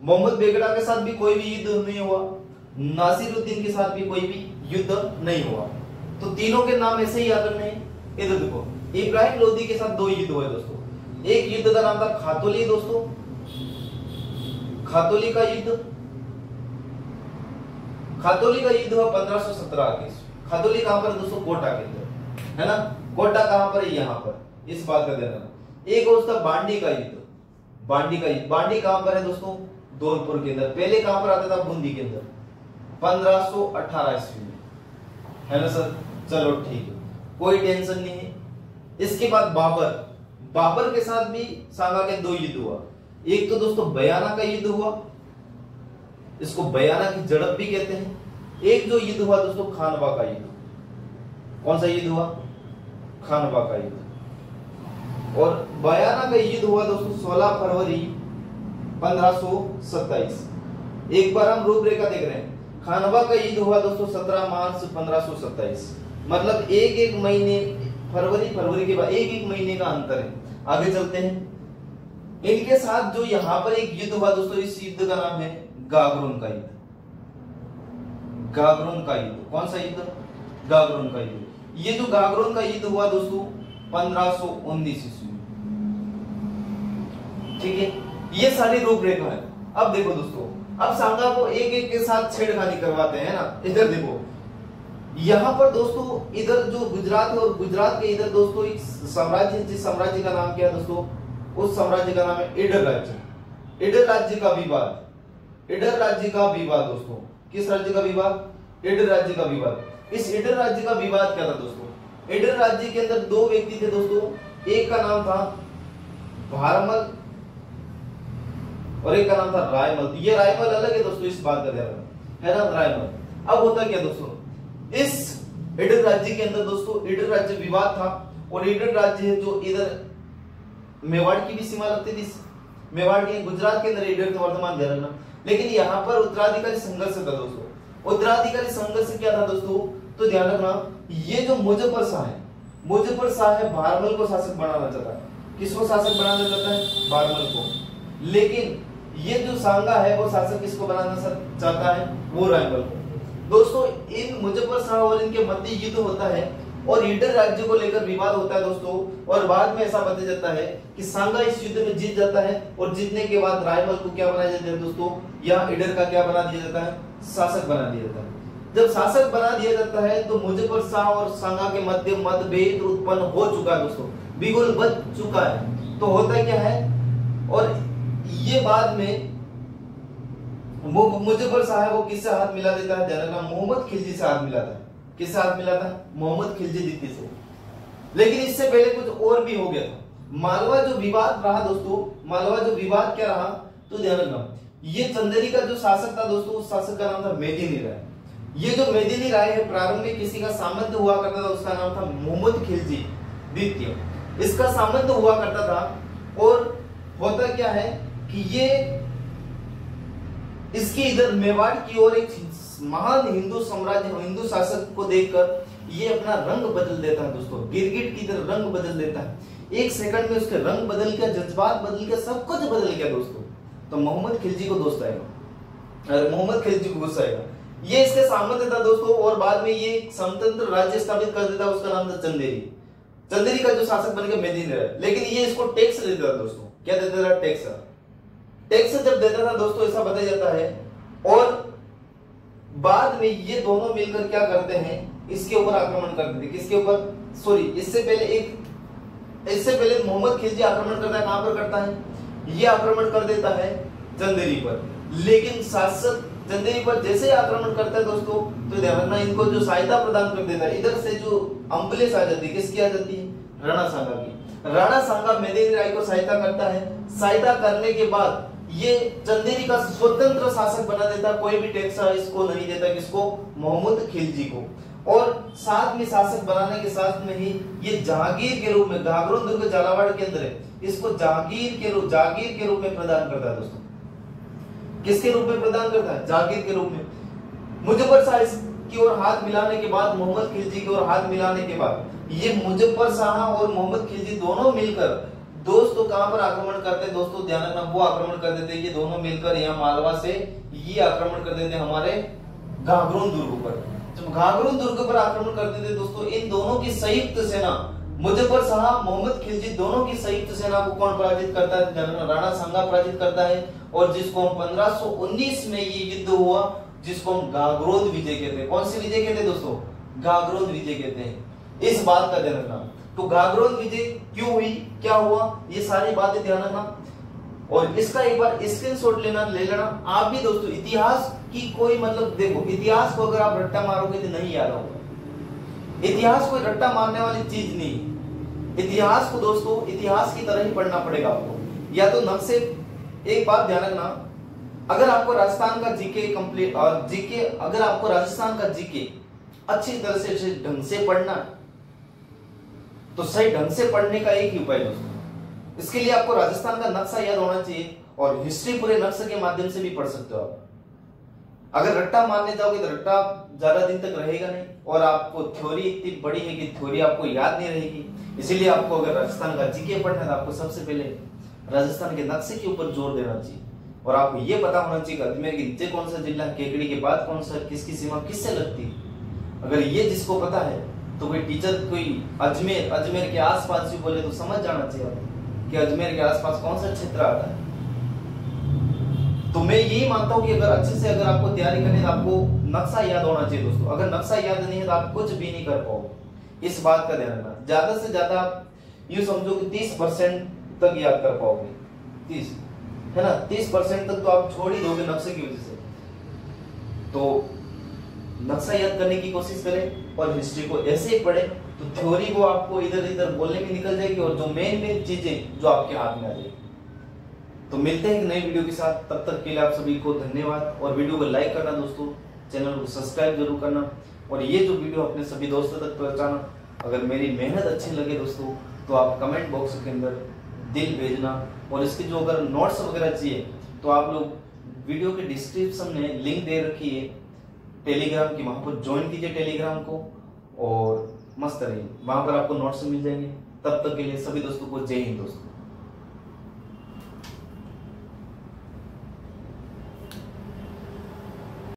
मोहम्मद बेगड़ा के साथ भी कोई भी युद्ध नहीं हुआ, नासिरुद्दीन के साथ भी कोई भी युद्ध नहीं हुआ। तो तीनों के नाम ऐसे ही याद रखने हैं। इधर देखो, इब्राहिम लोदी के साथ 2 युद्ध हुए दोस्तों। एक युद्ध का नाम था खातोली दोस्तों, खातोली का युद्ध हुआ 1517 के। खातोली कहां पर दोस्तों, कोटा के अंदर, है ना। कोटा कहां पर है, यहां पर, इस बात का ध्यान रखना। एक उसका बांडी का युद्ध, बांडी कहां पर है दोस्तों, धौलपुर के अंदर। पहले कहां पर आता था, बूंदी के अंदर, 1518 ईस्वी में, है ना सर। चलो ठीक है, कोई टेंशन नहीं है। इसके बाद बाबर के साथ भी सांगा के 2 युद्ध हुआ। एक तो दोस्तों बयाना का युद्ध हुआ, इसको बयाना की झड़प भी कहते हैं। एक जो युद्ध हुआ दोस्तों खानवा का युद्ध। कौन सा युद्ध हुआ, खानवा का युद्ध। और बयाना का युद्ध हुआ दोस्तों 16 फरवरी 1527। एक बार हम रूपरेखा देख रहे हैं। खानवा का युद्ध हुआ दोस्तों 17 मार्च 1527। मतलब एक महीने, फरवरी के बाद एक महीने का अंतर है। आगे चलते हैं। इनके साथ जो यहाँ पर एक युद्ध हुआ दोस्तों, इस युद्ध का नाम है गागरोन का युद्ध। कौन सा युद्ध, गागरोन का युद्ध। ये जो गागरोन का युद्ध हुआ दोस्तों 1519 ईस्वी में, ठीक है। ये सारी रूपरेखा है। अब देखो दोस्तों, अब सांगा को एक के साथ छेड़खानी करवाते हैं ना। इधर देखो, यहाँ पर दोस्तों इधर जो गुजरात है, और गुजरात के इधर दोस्तों एक साम्राज्य, जिस साम्राज्य का नाम क्या है दोस्तों, उस साम्राज्य का नाम है ईडर राज्य। ईडर राज्य का विवाद दोस्तों, किस राज्य का विवाद, ईडर राज्य का विवाद। इस ईडर राज्य का विवाद क्या था दोस्तों, ईडर राज्य के अंदर 2 व्यक्ति थे दोस्तों। एक का नाम था भारमल और एक का नाम था रायमल। ये रायमल अलग है दोस्तों, इस बात का ध्यान रखना, है ना, रायमल। अब होता क्या दोस्तों, इस ईडर राज्य के अंदर दोस्तों ईडर राज्य विवाद था, और ईडर राज्य है जो इधर मेवाड़ की भी सीमा लगती थी, मेवाड़ के गुजरात के अंदर ईडर था वर्तमान ध्यान रखना। लेकिन यहाँ पर उत्तराधिकारी संघर्ष था दोस्तों। उत्तराधिकारी संघर्ष क्या था दोस्तों, तो ध्यान रखना, ये जो मुजफ्फर शाह है भारमल को शासक बनाना चाहता है। किसको शासक बनाना चाहता है? भारमल को। लेकिन ये जो सांगा है वो शासक किसको बनाना चाहता है? वो रायमल को। दोस्तों इन मुजफ्फर शाह और इनके मध्य युद्ध होता है और ईडर राज्य को लेकर विवाद होता है दोस्तों, और बाद में ऐसा बताया जाता है कि सांगा इस युद्ध में जीत जाता है, और जीतने के बाद रायमल को क्या बनाया जाता है दोस्तों, या ईडर का क्या बना दिया जाता है? शासक बना दिया जाता है। जब शासक बना दिया जाता है तो मुजफ्फर शाह और सांगा के मध्य मतभेद उत्पन्न हो चुका है दोस्तों, बिगुल बच चुका है। तो होता क्या है, और ये बाद में मुजफ्फर शाह है वो किससे हाथ मिला देता है? ध्यान रखना, मोहम्मद खिलजी से हाथ मिलाता है। किससे हाथ मिलाता है? मोहम्मद खिलजी दित्ती से। लेकिन इससे पहले कुछ और भी हो गया था। मालवा जो विवाद रहा दोस्तों, मालवा जो विवाद क्या रहा, तो ध्यान रखना, ये चंदेरी का जो शासक था दोस्तों, उस शासक का नाम था मेदिनी राय। ये जो मेदिनी राय है प्रारंभिक किसी का सामंत हुआ करता था, उसका नाम था मोहम्मद खिलजी द्वितीय। इसका सामंत हुआ करता था, और होता क्या है कि ये इसकी इधर मेवाड़ की ओर एक महान हिंदू साम्राज्य, हिंदू शासक को देखकर ये अपना रंग बदल देता है दोस्तों, गिरगिट की तरह रंग बदल देता है। एक सेकंड में उसके रंग बदल गया, जज्बात बदल गया, सब कुछ बदल गया दोस्तों। तो मोहम्मद खिलजी को दोस्त आएगा, मोहम्मद खिलजी को गुस्सा आएगा। ये इसके सामने था दोस्तों, और बाद में ये स्वतंत्र राज्य स्थापित कर देता, उसका नाम था चंदेरी। चंदेरी का जो शासक बन गया मेदिनी राय। लेकिन ये इसको टैक्स देता था दोस्तों। क्या देता था? टैक्स। टैक्स जब देता था दोस्तों, ऐसा बताया जाता है, और बाद में ये दोनों मिलकर क्या करते हैं, इसके ऊपर आक्रमण करते थे। किसके ऊपर? सॉरी, इससे पहले मोहम्मद खिलजी आक्रमण करता है। कहां पर करता है? ये आक्रमण कर देता है चंदेरी पर। लेकिन शासक चंदेरी पर जैसे ही आक्रमण करता है दोस्तों, तो ध्यान रखना, इनको जो सहायता प्रदान कर देता है, इधर से जो अम्बुलेंस आ जाती है, किसकी आ जाती है? राणा सांगा की। राणा सांगा मेदिनी राय को सहायता करता है। सहायता करने के बाद ये चंदेरी का स्वतंत्र शासक बना देता, कोई भी टैक्स इसको नहीं देता। किसको? मोहम्मद खिलजी को। और साथ में शासक बनाने के साथ में ही ये जहांगीर के रूप में, घाघरों दुर्ग झालावाड़ के अंदर है, इसको जागीर के रूप में प्रदान करता है दोस्तों। किसके रूप में प्रदान करता है? जागीर के रूप में। मुजफ्फर शाह की ओर हाथ मिलाने के बाद, मोहम्मद खिलजी की ओर हाथ मिलाने के बाद, ये मुजफ्फर शाह और मोहम्मद खिलजी दोनों मिलकर दोस्तों कहां पर आक्रमण करते हैं दोस्तों? ध्यान रखना, वो आक्रमण कर देते हैं, ये दोनों मिलकर यहाँ मालवा से ये आक्रमण कर देते हैं हमारे घाघरों दुर्ग पर। जब घाघरों दुर्ग पर आक्रमण करते थे दोस्तों, इन दोनों की संयुक्त सेना, मुजफ्फर शाह, मोहम्मद खिलजी दोनों की संयुक्त सेना को कौन पराजित करता है? राणा सांगा पराजित करता है, और जिसको हम 1519 में ये युद्ध हुआ, जिसको हम घाघरों विजय कहते हैं। कौन सी विजय कहते हैं दोस्तों? घाघरों विजय कहते हैं। इस बात का ध्यान रखना। तो घाघरों विजय क्यों हुई, क्या हुआ, ये सारी बातें ध्यान रखना, और इसका एक बार स्क्रीनशॉट ले लेना आप भी दोस्तों। इतिहास की कोई मतलब, देखो, इतिहास को अगर आप रट्टा मारोगे तो नहीं याद होगा। इतिहास कोई रट्टा मारने वाली चीज नहीं। इतिहास को दोस्तों इतिहास की तरह ही पढ़ना पड़ेगा आपको। या तो नक्शे, एक बात ध्यान रखना, अगर आपको राजस्थान का जीके कंप्लीट और जीके, अगर आपको राजस्थान का जीके अच्छी तरह से ढंग से पढ़ना, तो सही ढंग से पढ़ने का एक ही उपाय दोस्तों, इसके लिए आपको राजस्थान का नक्शा याद होना चाहिए, और हिस्ट्री पूरे नक्शे के माध्यम से भी पढ़ सकते हो आप। अगर रट्टा मारने जाओगे तो रट्टा ज्यादा दिन तक रहेगा नहीं, और आपको थ्योरी इतनी बड़ी है कि थ्योरी आपको याद नहीं रहेगी। इसीलिए आपको अगर राजस्थान का जीके पढ़ना है तो आपको सबसे पहले राजस्थान के नक्शे के ऊपर जोर देना चाहिए, और आपको ये पता होना चाहिए कि अजमेर के नीचे कौन सा जिला, केकड़ी के बाद कौन सा, किसकी सीमा किससे लगती है। अगर ये जिसको पता है तो कोई टीचर कोई अजमेर के आसपास भी बोले तो समझ जाना चाहिए कि अजमेर के आसपास कौन सा क्षेत्र आता है। तो मैं यही मानता हूं कि अगर अच्छे से अगर आपको तैयारी करनी है तो आपको नक्शा याद होना चाहिए दोस्तों। अगर नक्शा याद नहीं है तो आप कुछ भी नहीं कर पाओगे। इस बात का ध्यान रखना। ज्यादा से ज्यादा यूं समझो कि 30% तक याद कर पाओगे, 30 है ना, 30% तक तो आप छोड़ ही दोगे नक्शे की वजह से। तो नक्शा याद करने की कोशिश करें, और हिस्ट्री को ऐसे ही पढ़े तो थ्योरी वो आपको इधर इधर बोलने में निकल जाएगी, और जो मेन चीजें जो आपके हाथ में आ जाएगी। तो मिलते हैं एक नई वीडियो के साथ, तब तक के लिए आप सभी को धन्यवाद, और वीडियो को लाइक करना दोस्तों, चैनल को सब्सक्राइब जरूर करना। और ये जो वीडियो अपने सभी दोस्तों तक पहुंचाना, अगर मेरी मेहनत अच्छी लगे दोस्तों तो आप कमेंट बॉक्स के अंदर दिल भेजना। और इसके जो अगर नोट्स वगैरह चाहिए तो आप लोग वीडियो के डिस्क्रिप्शन में लिंक दे रखी है टेलीग्राम की, वहां पर ज्वाइन कीजिए टेलीग्राम को और मस्त रहिए, वहां पर आपको नोट्स मिल जाएंगे। तब तक के लिए सभी दोस्तों को जय हिंद दोस्तों।